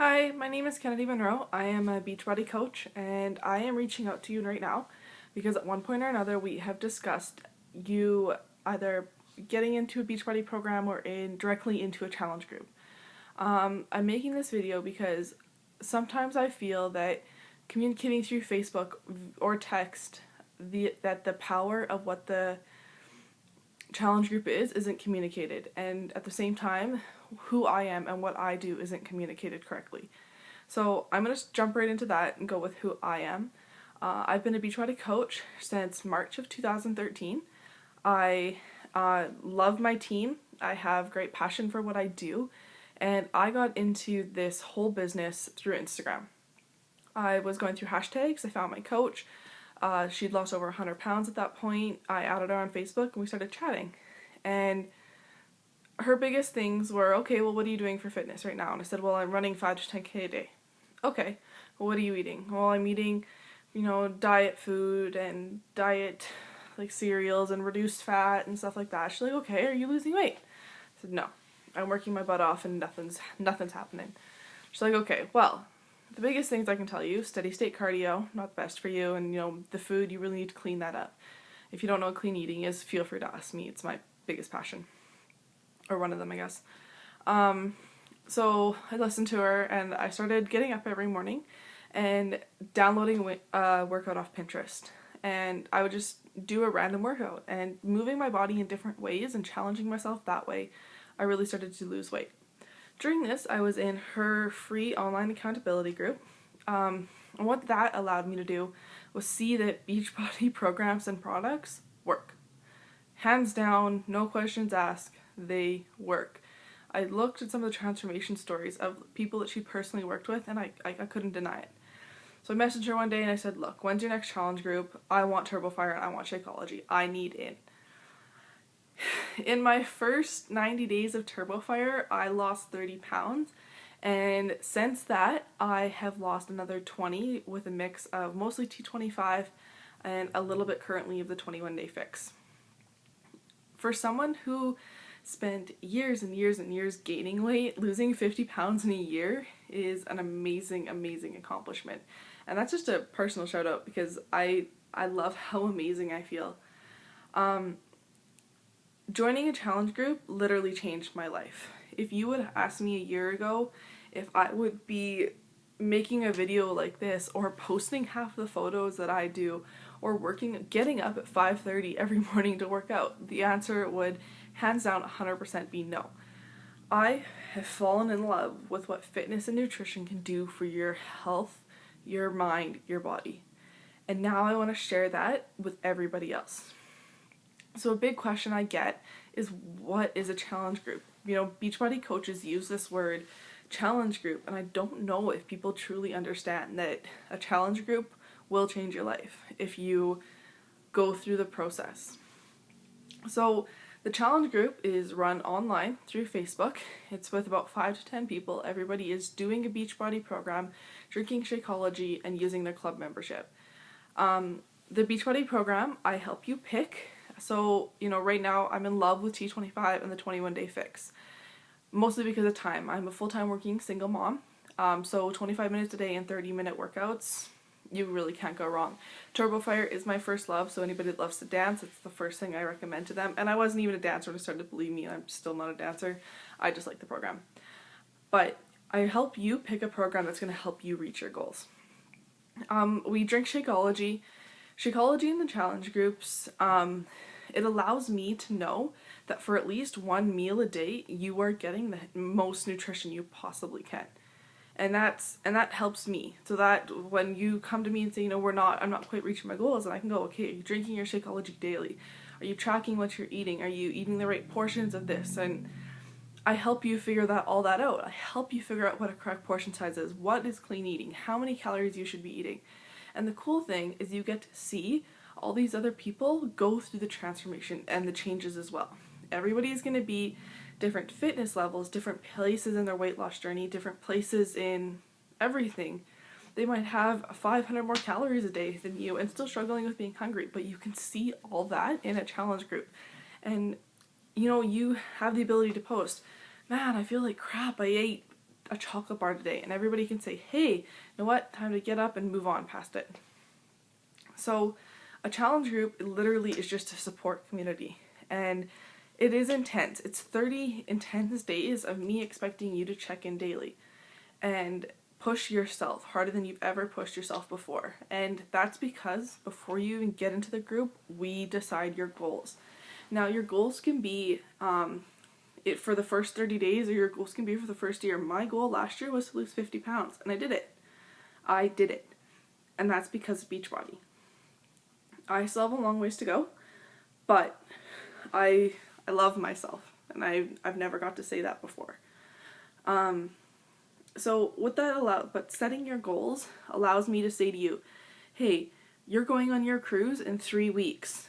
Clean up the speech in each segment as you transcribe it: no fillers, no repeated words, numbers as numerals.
Hi, my name is Kennedy Monroe. I am a Beachbody coach and I am reaching out to you right now because at one point or another we have discussed you either getting into a Beachbody program or directly into a challenge group. I'm making this video because sometimes I feel that communicating through Facebook or text that the power of what the challenge group isn't communicated, and at the same time who I am and what I do isn't communicated correctly. So I'm going to jump right into that and go with who I am. I've been a Beachbody coach since March of 2013. I love my team. I have great passion for what I do, and I got into this whole business through Instagram. I was going through hashtags. I found my coach. She'd lost over 100 pounds at that point. I added her on Facebook and we started chatting. And her biggest things were, okay, well, what are you doing for fitness right now? And I said, well, I'm running 5 to 10K a day. Okay, well, what are you eating? Well, I'm eating, diet food and diet, like cereals and reduced fat and stuff like that. She's like, okay, are you losing weight? I said, no, I'm working my butt off and nothing's happening. She's like, okay, well, the biggest things I can tell you, steady state cardio, not the best for you, and the food, you really need to clean that up. If you don't know what clean eating is, feel free to ask me. It's my biggest passion. Or one of them, I guess. So I listened to her and I started getting up every morning and downloading a workout off Pinterest. And I would just do a random workout and moving my body in different ways and challenging myself that way. I really started to lose weight. During this, I was in her free online accountability group. And what that allowed me to do was see that Beachbody programs and products work. Hands down, no questions asked, they work. I looked at some of the transformation stories of people that she personally worked with, and I couldn't deny it. So I messaged her one day and I said, look, when's your next challenge group? I want TurboFire and I want Shakeology. I need in. In my first 90 days of TurboFire, I lost 30 pounds. And since that, I have lost another 20 with a mix of mostly T25 and a little bit currently of the 21-day fix. For someone who spent years and years and years gaining weight, losing 50 pounds in a year is an amazing, amazing accomplishment. And that's just a personal shout out because I love how amazing I feel. Joining a challenge group literally changed my life. If you would ask me a year ago if I would be making a video like this or posting half the photos that I do or getting up at 5:30 every morning to work out, the answer would hands down 100% be no. I have fallen in love with what fitness and nutrition can do for your health, your mind, your body. And now I want to share that with everybody else. So a big question I get is, what is a challenge group? Beachbody coaches use this word challenge group, and I don't know if people truly understand that a challenge group will change your life if you go through the process. So the challenge group is run online through Facebook. It's with about 5 to 10 people. Everybody is doing a Beachbody program, drinking Shakeology, and using their club membership. The Beachbody program, I help you pick. So, right now I'm in love with T25 and the 21-day fix. Mostly because of time. I'm a full-time working single mom. So 25 minutes a day and 30-minute workouts, you really can't go wrong. TurboFire is my first love, so anybody that loves to dance, it's the first thing I recommend to them. And I wasn't even a dancer when I started, believe me, I'm still not a dancer. I just like the program. But I help you pick a program that's going to help you reach your goals. We drink Shakeology. Shakeology in the challenge groups, it allows me to know that for at least one meal a day, you are getting the most nutrition you possibly can. And that helps me. So that when you come to me and say, I'm not quite reaching my goals, and I can go, okay, are you drinking your Shakeology daily? Are you tracking what you're eating? Are you eating the right portions of this? And I help you figure all that out. I help you figure out what a correct portion size is, what is clean eating, how many calories you should be eating. And the cool thing is you get to see all these other people go through the transformation and the changes as well. Everybody is going to be different fitness levels, different places in their weight loss journey, different places in everything. They might have 500 more calories a day than you and still struggling with being hungry, but you can see all that in a challenge group. And you have the ability to post, man, I feel like crap, I ate a chocolate bar today, and everybody can say, hey, you know what, time to get up and move on past it. So a challenge group literally is just a support community, and it is intense. It's 30 intense days of me expecting you to check in daily and push yourself harder than you've ever pushed yourself before. And that's because before you even get into the group, we decide your goals. Now, your goals can be it for the first 30 days, or your goals can be for the first year. My goal last year was to lose 50 pounds, and I did it. And that's because of Beachbody. I still have a long ways to go, but I love myself, and I've never got to say that before. So what that but setting your goals allows me to say to you, hey, you're going on your cruise in 3 weeks.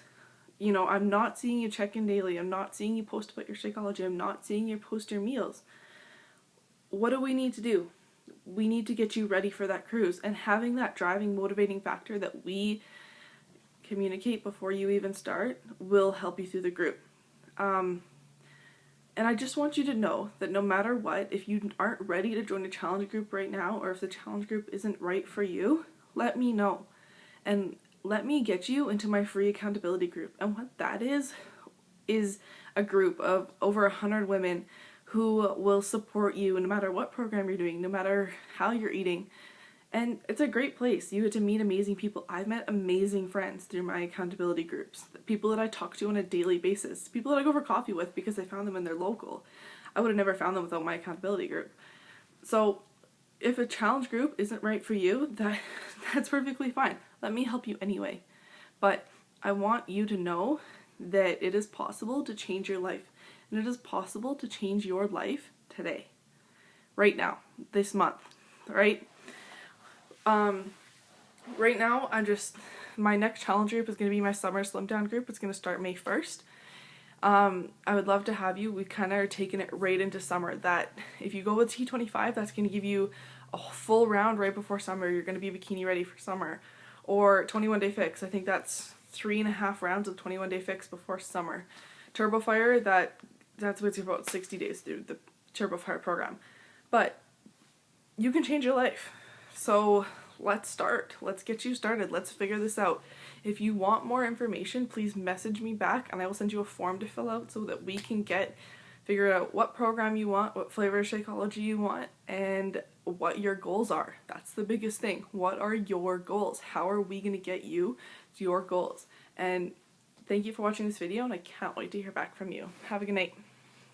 You know, I'm not seeing you check in daily. I'm not seeing you post about your Shakeology. I'm not seeing you post your meals. What do we need to do? We need to get you ready for that cruise, and having that driving, motivating factor that we communicate before you even start will help you through the group. And I just want you to know that no matter what, if you aren't ready to join a challenge group right now, or if the challenge group isn't right for you, let me know. And let me get you into my free accountability group. And what that is a group of over 100 women who will support you no matter what program you're doing, no matter how you're eating. And it's a great place. You get to meet amazing people. I've met amazing friends through my accountability groups. People that I talk to on a daily basis. People that I go for coffee with because I found them in their local. I would have never found them without my accountability group. So if a challenge group isn't right for you, that's perfectly fine. Let me help you anyway. But I want you to know that it is possible to change your life. And it is possible to change your life today. Right now. This month. Right? Right now, my next challenge group is going to be my summer slim down group. It's going to start May 1st. I would love to have you. We kind of are taking it right into summer. That if you go with T25, that's going to give you a full round right before summer. You're going to be bikini ready for summer. Or 21 Day Fix. I think that's 3.5 rounds of 21 Day Fix before summer. Turbo Fire, that's what's about 60 days through the Turbo Fire program. But you can change your life. So let's start. Let's get you started. Let's figure this out. If you want more information, please message me back, and I will send you a form to fill out so that we can figure out what program you want, what flavor of Shakeology you want, and what your goals are. That's the biggest thing. What are your goals? How are we going to get you to your goals? And thank you for watching this video, and I can't wait to hear back from you. Have a good night.